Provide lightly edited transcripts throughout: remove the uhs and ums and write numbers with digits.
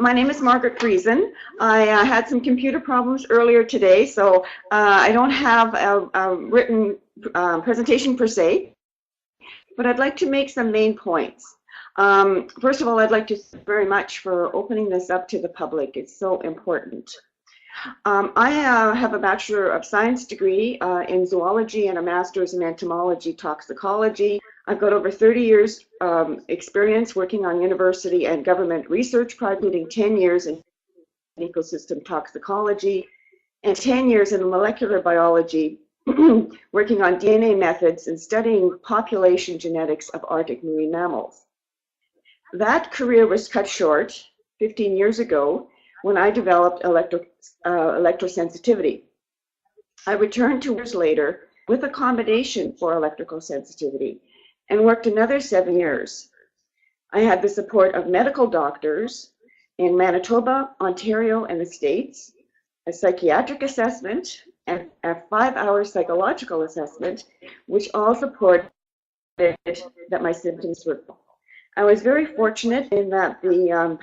My name is Margaret Friesen. I had some computer problems earlier today, so I don't have a written presentation per se, but I'd like to make some main points. First of all, I'd like to thank you very much for opening this up to the public. It's so important. I have a Bachelor of Science degree in zoology and a master's in entomology toxicology. I've got over 30 years experience working on university and government research projects, including 10 years in ecosystem toxicology and 10 years in molecular biology, working on DNA methods and studying population genetics of Arctic marine mammals. That career was cut short 15 years ago when I developed electrosensitivity. I returned 2 years later with a combination for electrical sensitivity and worked another 7 years. I had the support of medical doctors in Manitoba, Ontario, and the States, a psychiatric assessment, and a 5-hour psychological assessment, which all supported that my symptoms were. I was very fortunate in that the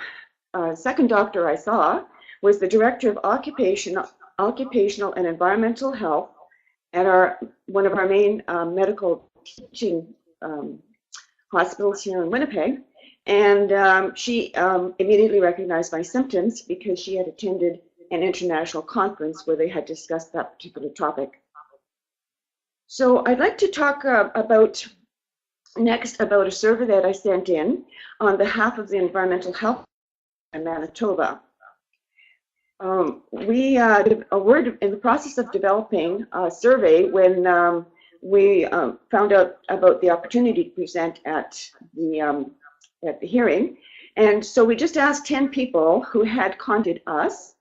second doctor I saw was the director of occupational and environmental health at one of our main medical teaching hospitals here in Winnipeg, and she immediately recognized my symptoms because she had attended an international conference where they had discussed that particular topic. So I'd like to talk next about a survey that I sent in on behalf of the environmental health in Manitoba. We were in the process of developing a survey when we found out about the opportunity to present at the hearing, and so we just asked 10 people who had contacted us,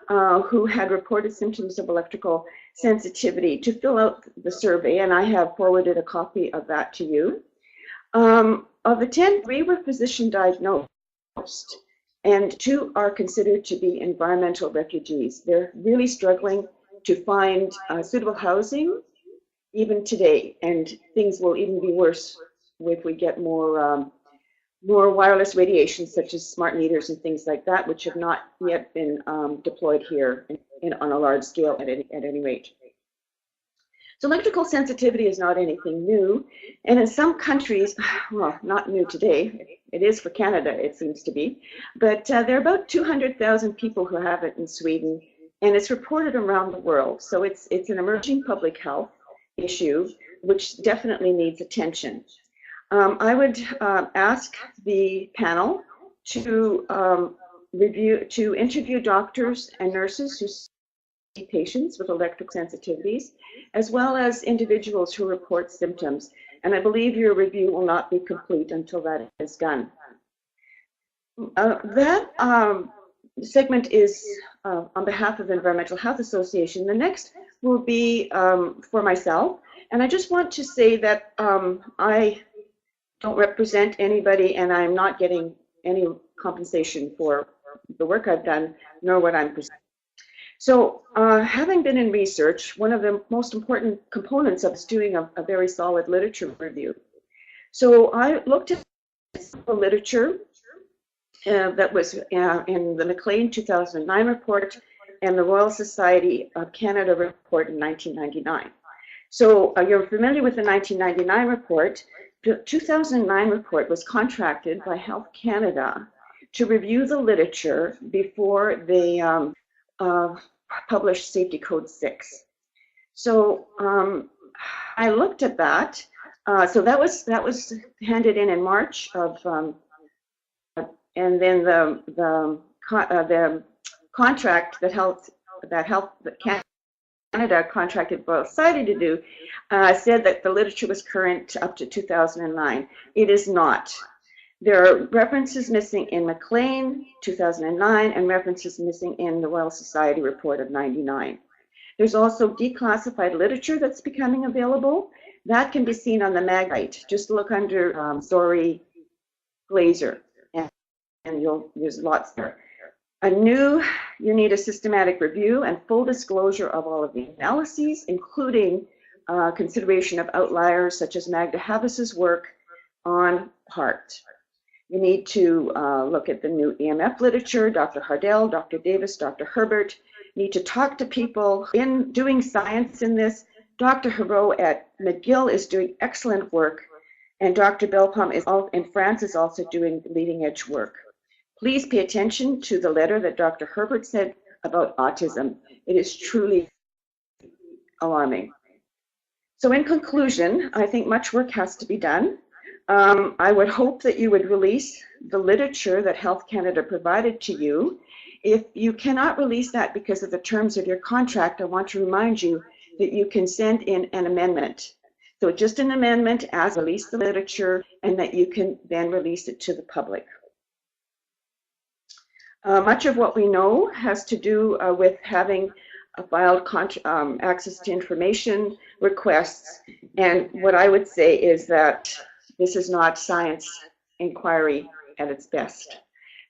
who had reported symptoms of electrical sensitivity, to fill out the survey, and I have forwarded a copy of that to you. Of the 10, 3 were physician diagnosed, and 2 are considered to be environmental refugees. They're really struggling to find suitable housing even today, and things will even be worse if we get more wireless radiation, such as smart meters and things like that, which have not yet been deployed here on a large scale at any rate. So electrical sensitivity is not anything new, and in some countries, well, not new today, it is for Canada, it seems to be, but there are about 200,000 people who have it in Sweden, and it's reported around the world. So it's an emerging public health issue, which definitely needs attention. I would ask the panel to interview doctors and nurses who see patients with electrical sensitivities, as well as individuals who report symptoms. And I believe your review will not be complete until that is done. That segment is on behalf of the Environmental Health Association. The next will be for myself. And I just want to say that I don't represent anybody, and I'm not getting any compensation for the work I've done, nor what I'm presenting. So having been in research, one of the most important components of is doing a very solid literature review. So I looked at the literature that was in the McLean 2009 report and the Royal Society of Canada report in 1999. So you're familiar with the 1999 report. The 2009 report was contracted by Health Canada to review the literature before they published Safety Code 6. So I looked at that. So that was handed in March of, and then the contract that Canada contracted Royal Society to do said that the literature was current up to 2009. It is not. There are references missing in McLean 2009 and references missing in the Royal Society report of 99. There's also declassified literature that's becoming available. That can be seen on the Magite. Just look under Zori Glazer, and there's lots there. You need a systematic review and full disclosure of all of the analyses, including consideration of outliers such as Magda Havis's work on heart. You need to look at the new EMF literature, Dr. Hardell, Dr. Davis, Dr. Herbert. You need to talk to people in doing science in this. Dr. Hero at McGill is doing excellent work, and Dr. Belpom in France is also doing leading edge work. Please pay attention to the letter that Dr. Herbert said about autism. It is truly alarming. So in conclusion, I think much work has to be done. I would hope that you would release the literature that Health Canada provided to you. If you cannot release that because of the terms of your contract, I want to remind you that you can send in an amendment. So just an amendment as release the literature, and that you can then release it to the public. Much of what we know has to do with having filed access to information requests, and what I would say is that this is not science inquiry at its best.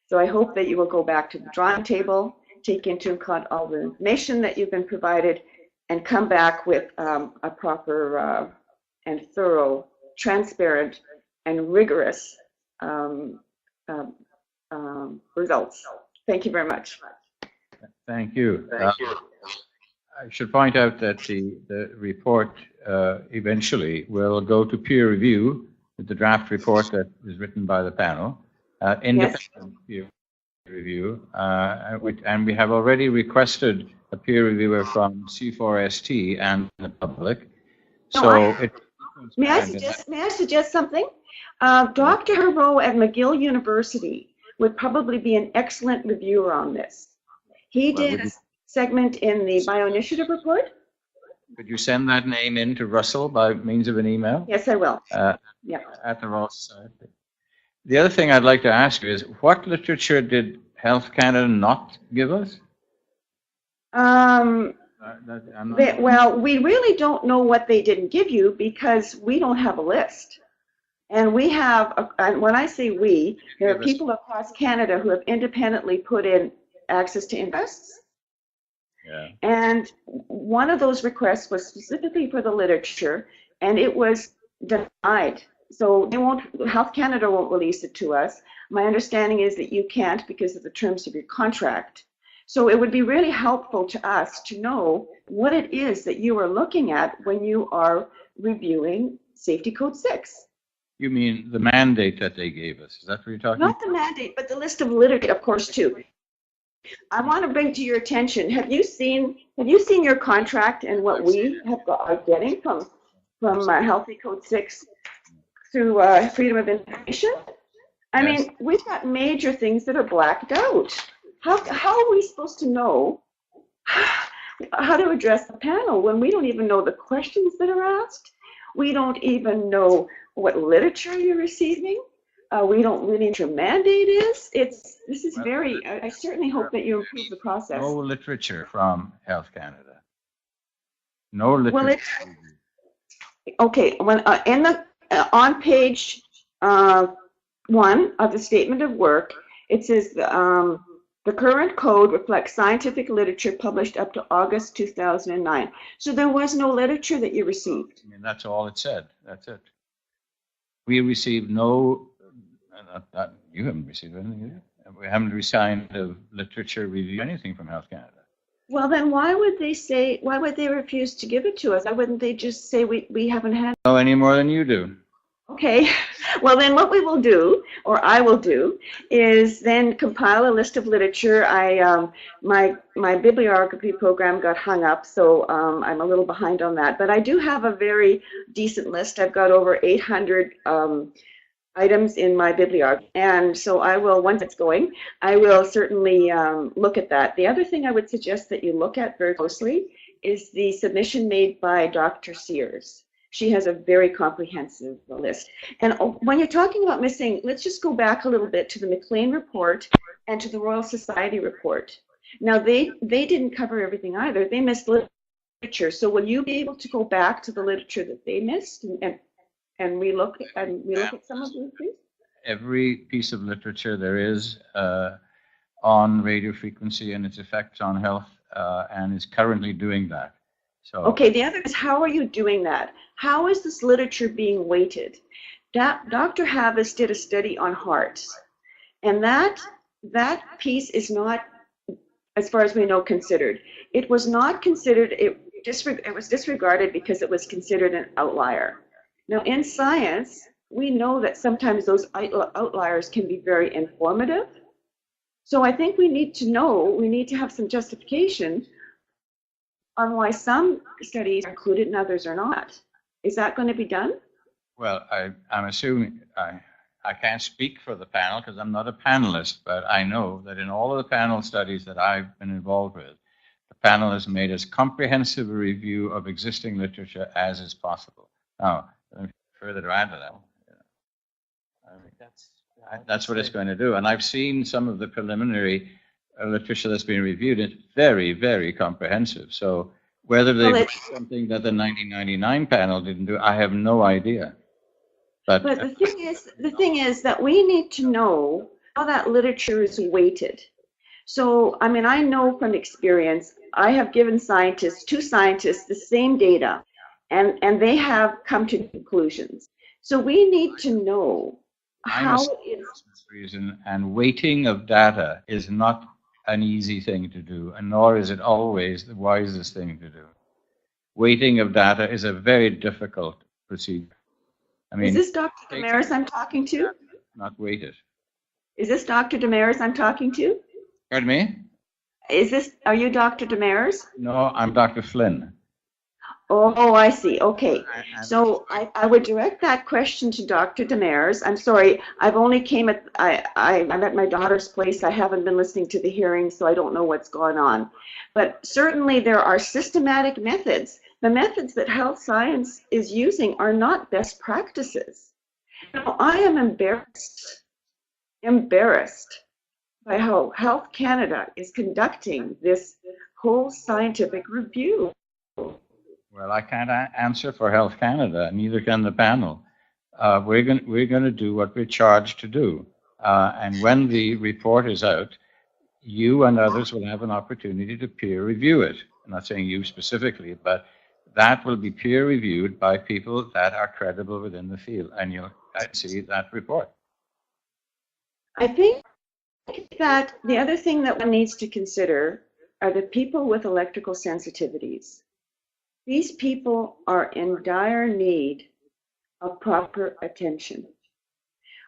So I hope that you will go back to the drawing table, take into account all the information that you've been provided, and come back with a proper and thorough, transparent, and rigorous results. Thank you very much. Thank you. I should point out that the report eventually will go to peer review with the draft report that is written by the panel, independent peer review, and we have already requested a peer reviewer from C4ST and the public. May I suggest something? Dr. Hero at McGill University would probably be an excellent reviewer on this. He did a segment in the Bioinitiative report. Could you send that name in to Russell by means of an email? Yes, I will. Yeah. At the Royal Society. The other thing I'd like to ask you is, what literature did Health Canada not give us? Well, we really don't know what they didn't give you because we don't have a list. And we have, and when I say we, there are people across Canada who have independently put in access to interests. Yeah. And one of those requests was specifically for the literature, and it was denied. So they won't, Health Canada won't release it to us. My understanding is that you can't because of the terms of your contract. So it would be really helpful to us to know what it is that you are looking at when you are reviewing Safety Code 6. You mean the mandate that they gave us? Is that what you're talking about? Not the mandate, but the list of literature, of course, too. I want to bring to your attention, have you seen your contract and what we are getting from Healthy Code 6 through Freedom of Information? I mean, we've got major things that are blacked out. How are we supposed to know how to address the panel when we don't even know the questions that are asked? We don't even know what literature you're receiving. We don't really know what your mandate is. This is very, I certainly hope that you improve the process. No literature from Health Canada. No literature. Well, okay, when, on page 1 of the statement of work, it says the current code reflects scientific literature published up to August 2009. So there was no literature that you received. I mean, that's all it said. That's it. We received no, you haven't received anything either. We haven't resigned a literature review, anything from Health Canada. Well, then why would they refuse to give it to us? Why wouldn't they just say we haven't had? No, any more than you do. Okay, well then what we will do, or I will do, is then compile a list of literature. My bibliography program got hung up, so I'm a little behind on that. But I do have a very decent list. I've got over 800 items in my bibliography, and so I will, once it's going, I will certainly look at that. The other thing I would suggest that you look at very closely is the submission made by Dr. Sears. She has a very comprehensive list. And when you're talking about missing, let's just go back a little bit to the McLean report and to the Royal Society report. Now, they didn't cover everything either. They missed literature. So will you be able to go back to the literature that they missed and relook at some of these things? Every piece of literature there is on radio frequency and its effects on health, and is currently doing that. So, okay, the other is, how are you doing that? How is this literature being weighted? Dr. Havis did a study on hearts, and that piece is not, as far as we know, considered. It was not considered, it was disregarded because it was considered an outlier. Now, in science, we know that sometimes those outliers can be very informative. So I think we need to have some justification on why some studies are included and others are not. Is that going to be done? Well, I'm assuming, I can't speak for the panel because I'm not a panelist, but I know that in all of the panel studies that I've been involved with, the panel has made as comprehensive a review of existing literature as is possible. Now, further to add to that, I think that's what it's going to do. And I've seen some of the preliminary literature that's been reviewed. It's very, very comprehensive. So whether they did something that the 1999 panel didn't do, I have no idea. But the thing is that we need to know how that literature is weighted. So, I mean, I know from experience, I have given two scientists, the same data, and they have come to conclusions. So we need to know how it is. Reason, and weighting of data is not an easy thing to do, and nor is it always the wisest thing to do. Weighting of data is a very difficult procedure. I mean, is this Dr. Damaris I'm talking to? Not weighted. Is this Dr. Damaris I'm talking to? Pardon me? Are you Dr. Damaris? No, I'm Dr. Flynn. Oh, I see. Okay. So I would direct that question to Dr. Damaris. I'm sorry, I've only I'm at my daughter's place. I haven't been listening to the hearing, so I don't know what's going on. But certainly there are systematic methods. The methods that health science is using are not best practices. Now, I am embarrassed by how Health Canada is conducting this whole scientific review. Well, I can't answer for Health Canada, neither can the panel. We're going to do what we're charged to do. And when the report is out, you and others will have an opportunity to peer review it. I'm not saying you specifically, but that will be peer reviewed by people that are credible within the field, and you'll see that report. I think that the other thing that one needs to consider are the people with electrical sensitivities. These people are in dire need of proper attention.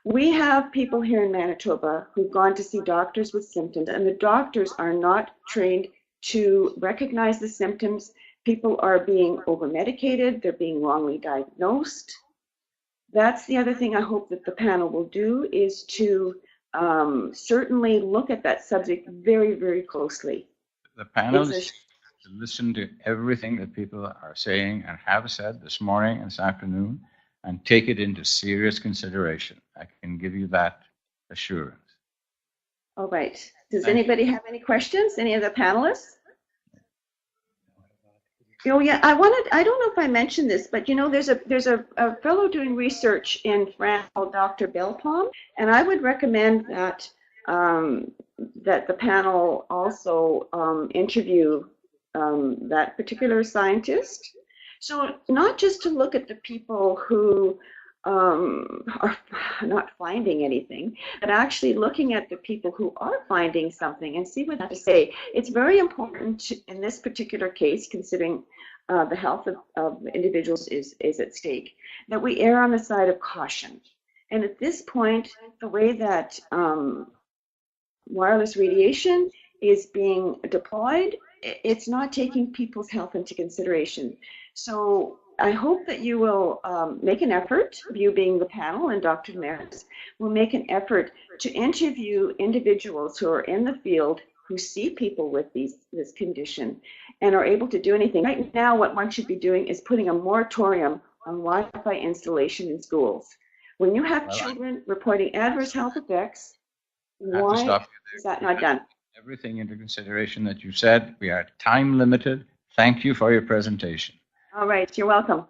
We have people here in Manitoba who've gone to see doctors with symptoms, and the doctors are not trained to recognize the symptoms. People are being over-medicated, they're being wrongly diagnosed. That's the other thing I hope that the panel will do, is to certainly look at that subject very, very closely. The panel is to listen to everything that people are saying and have said this morning and this afternoon, and take it into serious consideration. I can give you that assurance. All right. Does anybody have any questions? Any of the panelists? Oh yeah, I don't know if I mentioned this, but you know, there's a fellow doing research in France called Dr. Belpom, and I would recommend that that the panel also interview that particular scientist. So not just to look at the people who are not finding anything, but actually looking at the people who are finding something and see what they have to say. It's very important in this particular case, considering the health of individuals is at stake, that we err on the side of caution. And at this point, the way that wireless radiation is being deployed, it's not taking people's health into consideration. So I hope that you will make an effort, you being the panel and Dr. Damaris, will make an effort to interview individuals who are in the field, who see people with this condition and are able to do anything. Right now, what one should be doing is putting a moratorium on Wi-Fi installation in schools. When you have children reporting adverse health effects, why is that not done? Everything into consideration that you said. We are time limited. Thank you for your presentation. All right, you're welcome.